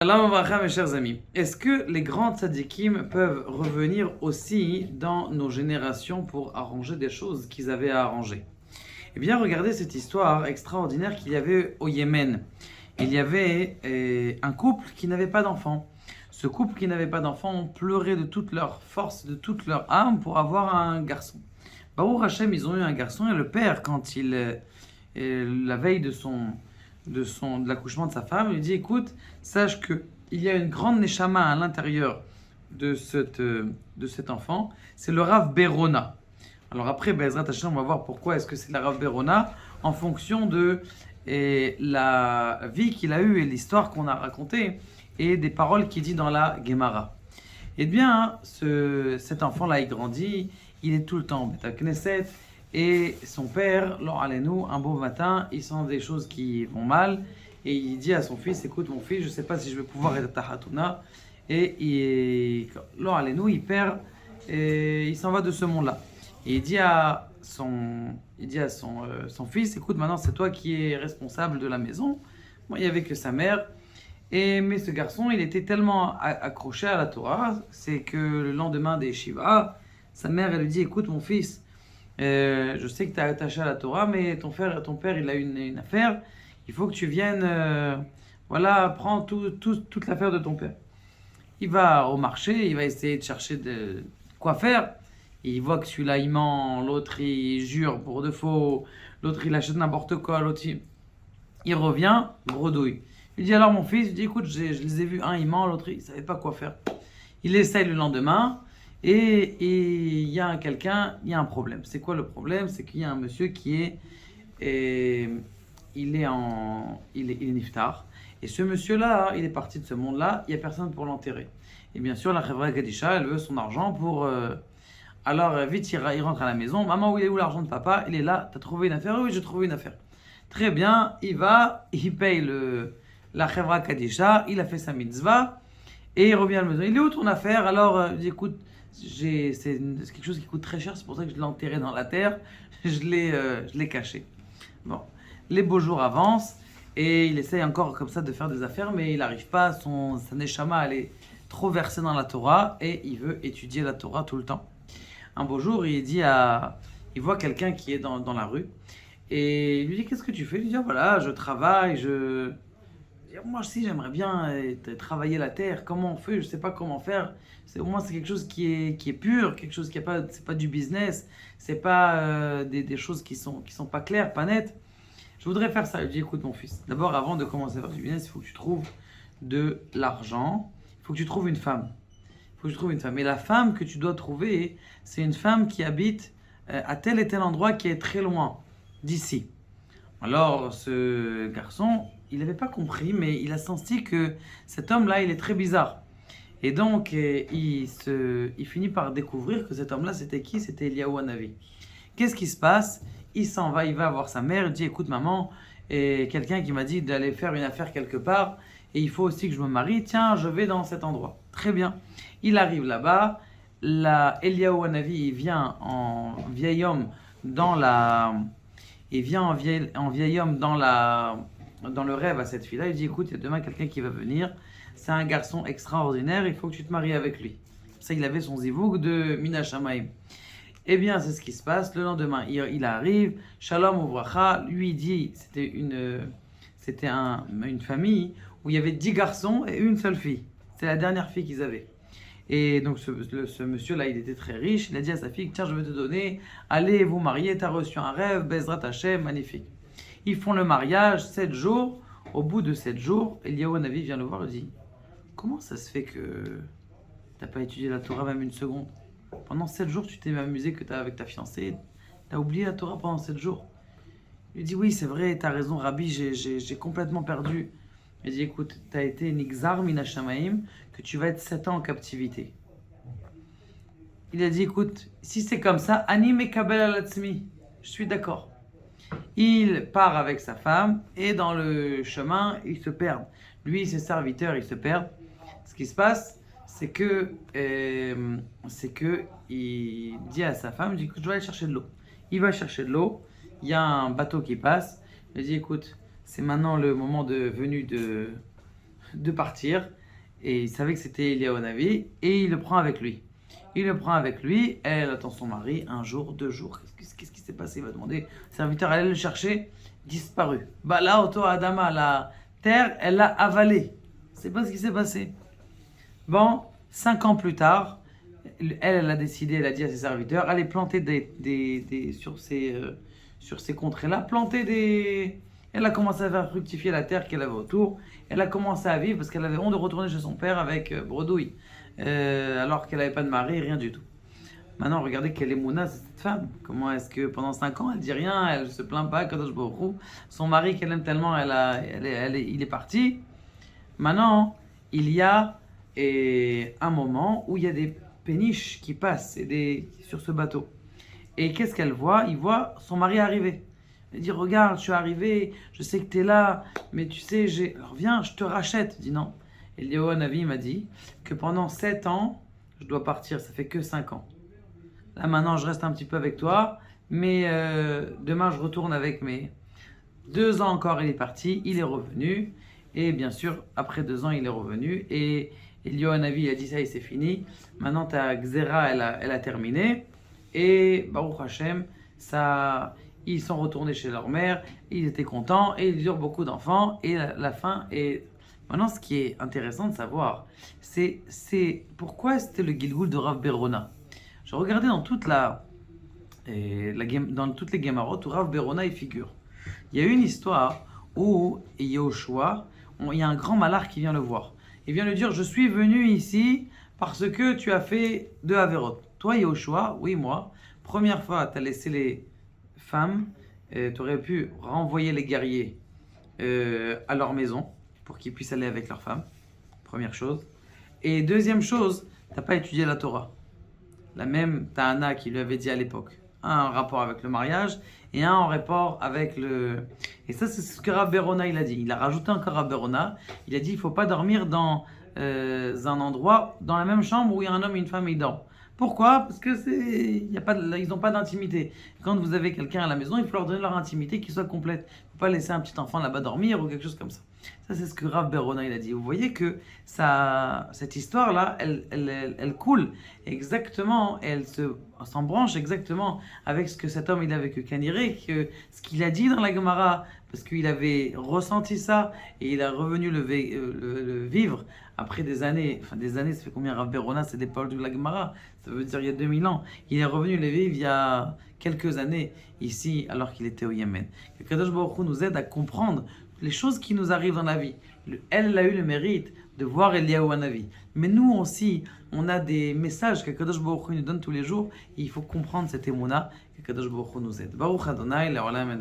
Salam alaikum, mes chers amis. Est-ce que les grands tzadikim peuvent revenir aussi dans nos générations pour arranger des choses qu'ils avaient à arranger? Eh bien, regardez cette histoire extraordinaire qu'il y avait au Yémen. Il y avait un couple qui n'avait pas d'enfant. Ce couple qui n'avait pas d'enfant ont pleuré de toute leur force, de toute leur âme pour avoir un garçon. Baruch Hashem, ils ont eu un garçon et le père, quand la veille de l'accouchement de sa femme, il lui dit: écoute, sache que il y a une grande neshama à l'intérieur de cet enfant, c'est le Rav Berona. Alors après, Bezrat Hashem, on va voir pourquoi est-ce que c'est le Rav Berona, en fonction de la vie qu'il a eue et l'histoire qu'on a racontée, et des paroles qu'il dit dans la Gemara. Eh bien, cet enfant-là, il grandit, il est tout le temps au Beth Knesset, et son père, Lo Alenu, un beau matin, il sent des choses qui vont mal, et il dit à son fils: écoute mon fils, je ne sais pas si je vais pouvoir être ta Hatuna. Et Lo Alenu, il perd, et il s'en va de ce monde-là. Et il dit à son fils: écoute, maintenant c'est toi qui es responsable de la maison. Moi, il n'y avait que sa mère. Mais ce garçon, il était tellement accroché à la Torah, c'est que le lendemain des Shiva, sa mère, elle lui dit: écoute mon fils, je sais que tu es attaché à la Torah, mais ton père, il a une affaire. Il faut que tu viennes, voilà, prends toute l'affaire de ton père. Il va au marché, il va essayer de chercher quoi faire. Il voit que celui-là, il ment, l'autre, il jure pour de faux, l'autre, il achète n'importe quoi, l'autre, il revient, bredouille. Il dit: alors mon fils, il dit: écoute, je les ai vus, un il ment, l'autre, il ne savait pas quoi faire. Il essaye le lendemain. Et il y a un problème. C'est quoi le problème? C'est qu'il y a un monsieur qui est, il est niftar. Et ce monsieur-là, il est parti de ce monde-là, il n'y a personne pour l'enterrer. Et bien sûr, la Chevra Gadisha, elle veut son argent pour... Alors, vite, il rentre à la maison. Maman, il est où l'argent de papa? Il est là. T'as trouvé une affaire? Oui, j'ai trouvé une affaire. Très bien, il va, il paye la Chevra Gadisha, il a fait sa mitzvah, et il revient à la maison. Il est où ton affaire? Alors, il dit: écoute, c'est quelque chose qui coûte très cher, c'est pour ça que je l'ai enterré dans la terre, je l'ai caché. Bon, les beaux jours avancent, et il essaye encore comme ça de faire des affaires, mais il n'arrive pas, sa neshama, elle est trop versée dans la Torah, et il veut étudier la Torah tout le temps. Un beau jour, il voit quelqu'un qui est dans la rue, et il lui dit: qu'est-ce que tu fais? Il lui dit: ah, voilà, je travaille, moi aussi, j'aimerais bien travailler la terre. Comment on fait? Je ne sais pas comment faire. Au moins, c'est quelque chose qui est pur, quelque chose qui est pas, c'est pas du business, c'est pas des choses qui sont pas claires, pas nettes. Je voudrais faire ça. Il dit: écoute mon fils, d'abord, avant de commencer à faire du business, il faut que tu trouves de l'argent. Il faut que tu trouves une femme. Il faut que tu trouves une femme. Et la femme que tu dois trouver, c'est une femme qui habite à tel et tel endroit qui est très loin d'ici. Alors, ce garçon, il n'avait pas compris, mais il a senti que cet homme-là, il est très bizarre. Et donc, il finit par découvrir que cet homme-là, c'était qui? C'était Eliyahu Hanavi. Qu'est-ce qui se passe? Il s'en va, il va voir sa mère, il dit: écoute maman, quelqu'un qui m'a dit d'aller faire une affaire quelque part, et il faut aussi que je me marie, tiens, je vais dans cet endroit. Très bien. Il arrive là-bas, Eliyahu Hanavi, il vient en vieil homme dans dans le rêve à cette fille-là. Il dit: écoute, il y a demain quelqu'un qui va venir. C'est un garçon extraordinaire, il faut que tu te maries avec lui. Ça, il avait son zivouk de Mina Shamaim. Eh bien, c'est ce qui se passe. Le lendemain, il arrive, Shalom Uvracha. Lui, il dit: c'était une famille où il y avait 10 garçons et une seule fille. C'est la dernière fille qu'ils avaient. Et donc ce monsieur-là, il était très riche. Il a dit à sa fille: tiens, je vais te donner, allez vous marier, tu as reçu un rêve, Bezrat Hashem, magnifique. Ils font le mariage, 7 jours. Au bout de 7 jours, Eliyahu Hanavi vient le voir et dit: comment ça se fait que tu n'as pas étudié la Torah même une seconde? Pendant 7 jours, tu t'es amusé avec ta fiancée, tu as oublié la Torah pendant 7 jours. Il dit: oui, c'est vrai, tu as raison, Rabbi, j'ai complètement perdu. Il dit: écoute, tu as été Nixar Mina Shamaim, que tu vas être 7 ans en captivité. Il a dit: écoute, si c'est comme ça, Ani Mekabel Alatzmi, je suis d'accord. Il part avec sa femme, et dans le chemin, ils se perdent. Lui et ses serviteurs, ils se perdent. Ce qui se passe, c'est que il dit à sa femme: il dit: écoute, je vais aller chercher de l'eau. Il va chercher de l'eau, il y a un bateau qui passe. Il dit: écoute, c'est maintenant le moment venu de partir. Et il savait que c'était Eliyahu Navi et il le prend avec lui. Il le prend avec lui, elle attend son mari un jour, 2 jours. Qu'est-ce qui s'est passé? Il va demander. Le serviteur allait le chercher, disparu. Bah là, Auto Adama, la terre, elle l'a avalé. C'est pas ce qui s'est passé. Bon, 5 ans plus tard, elle a décidé, elle a dit à ses serviteurs, allez planter sur ces contrées-là, planter des. Elle a commencé à faire fructifier la terre qu'elle avait autour. Elle a commencé à vivre parce qu'elle avait honte de retourner chez son père avec bredouille, alors qu'elle n'avait pas de mari, rien du tout. Maintenant, regardez quelle émouna c'est cette femme. Comment est-ce que pendant 5 ans, elle dit rien, elle se plaint pas, Kadosh Baruch Hu. Son mari qu'elle aime tellement, il est parti. Maintenant, il y a un moment où il y a des péniches qui passent sur ce bateau. Et qu'est-ce qu'elle voit? Il voit son mari arriver. Elle dit, regarde, je suis arrivé, je sais que tu es là, mais tu sais, alors viens, je te rachète. Il dit non. Eliyahu Navi m'a dit que pendant 7 ans, je dois partir, ça fait que 5 ans. Là maintenant, je reste un petit peu avec toi, mais demain, je retourne avec mes 2 ans encore, il est parti, il est revenu. Et bien sûr, après 2 ans, il est revenu. Et Eliyahu Navi a dit ça, et c'est fini. Maintenant, ta Xéra, elle a terminé. Et Baruch Hashem, ils sont retournés chez leur mère, ils étaient contents et ils eurent beaucoup d'enfants. Et la fin est. Maintenant, ce qui est intéressant de savoir, c'est pourquoi c'était le Gilgul de Rav Berona. Je regardais dans dans toutes les Gemarot où Rav Berona y figure. Il y a une histoire où Yehoshua, il y a un grand malach qui vient le voir. Il vient lui dire, je suis venu ici parce que tu as fait 2 Averot. Toi, Yehoshua, oui, moi, première fois, tu as laissé les femmes, tu aurais pu renvoyer les guerriers à leur maison pour qu'ils puissent aller avec leurs femmes. Première chose. Et deuxième chose, tu n'as pas étudié la Torah. La même Tahana qui lui avait dit à l'époque. Un en rapport avec le mariage et un en rapport avec le... Et ça, c'est ce que Rav Berona il a dit. Il a rajouté encore Rav Berona. Il a dit, il ne faut pas dormir dans un endroit, dans la même chambre où il y a un homme et une femme et ils dorment. Pourquoi? Parce que ils n'ont pas d'intimité. Quand vous avez quelqu'un à la maison, il faut leur donner leur intimité qui soit complète. Il ne faut pas laisser un petit enfant là-bas dormir ou quelque chose comme ça. Ça, c'est ce que Rav Berona il a dit. Vous voyez que cette histoire-là, elle coule exactement, elle s'embranche exactement avec ce que cet homme il a vécu. Kaniré, que ce qu'il a dit dans la Gemara, parce qu'il avait ressenti ça et il est revenu le vivre après des années, ça fait combien Rav Berona, c'est des paroles de la Gemara, ça veut dire il y a 2000 ans. Il est revenu le vivre il y a quelques années ici alors qu'il était au Yémen. Que Kadosh Baruch Hu nous aide à comprendre les choses qui nous arrivent dans la vie. Elle a eu le mérite de voir Eliyahu Hanavi. Mais nous aussi, on a des messages que Kadosh Baruch Hu nous donne tous les jours et il faut comprendre cette émouna que Kadosh Baruch Hu nous aide. Baruch Adonai, le'olam et